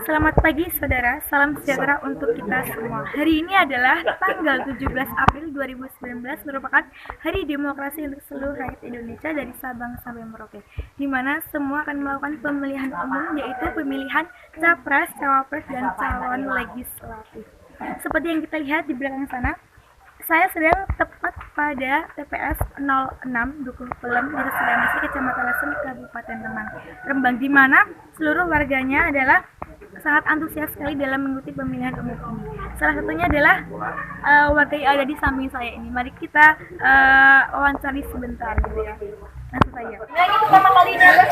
Selamat pagi saudara, salam sejahtera untuk kita semua. Hari ini adalah tanggal 17 April 2019, merupakan Hari Demokrasi untuk seluruh rakyat Indonesia dari Sabang sampai Merauke, di mana semua akan melakukan pemilihan umum, yaitu pemilihan capres, cawapres, dan calon legislatif. Seperti yang kita lihat di belakang sana, saya sedang tepat pada TPS 06 Dukuh Pelem, Desa Sedangasih, Kecamatan Lasem, Kabupaten Rembang, di mana seluruh warganya adalah sangat antusias sekali dalam mengikuti pemilihan umum ini. Salah satunya adalah warga yang ada di samping saya ini. Mari kita wawancari sebentar gitu ya. Langsung saja. Nah, ini pertama kalinya ya?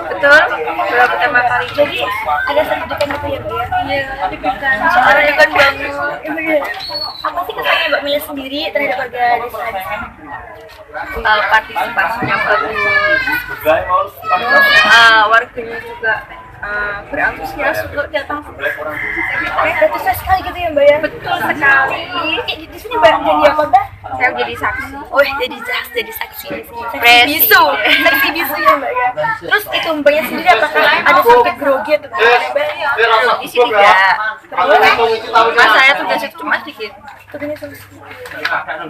Betul, baru pertama kali. Jadi ada sertifikat gitu ya, Bu ya? Iya, Deg-degan. soalnya kan banget. Apa sih kesannya Mbak milih sendiri terhadap warga desa di sana? Partisipasinya bagus. Warganya juga berantusias untuk datang. Antusias sekali gitu ya Mbak ya? Betul sekali. Di sini Mbak jadi apa Mbak? Saya jadi saksi. Oh jadi saksi di sini. Presiden. Bisu. Saksi bisu ya Mbak ya. Terus itu Mbaknya sendiri apakah ada sampai grogi atau gimana Mbak? Di sini tidak. Mas saya tugasnya cuma sedikit. Tugasnya sama.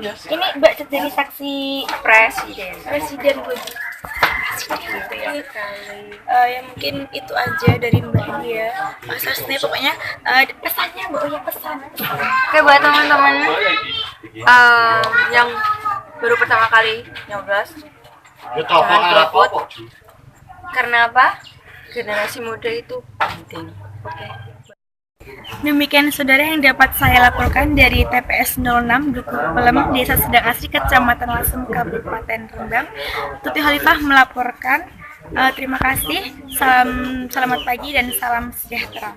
Ini Mbak jadi saksi presiden Bu. Gitu ya. Ya mungkin itu aja dari Mbak ini ya. Mas Asne pokoknya pesannya Mbak ya pesan. Oke, buat teman-teman yang baru pertama kali nyoblos, jangan golput. Karena apa? Generasi muda itu penting. Oke. Demikian saudara yang dapat saya laporkan dari TPS 06 Dukuh Pelem, Desa Sedangasih, Kecamatan Lasem, Kabupaten Rembang. Tuti Khalifah melaporkan. Terima kasih. Selamat pagi dan salam sejahtera.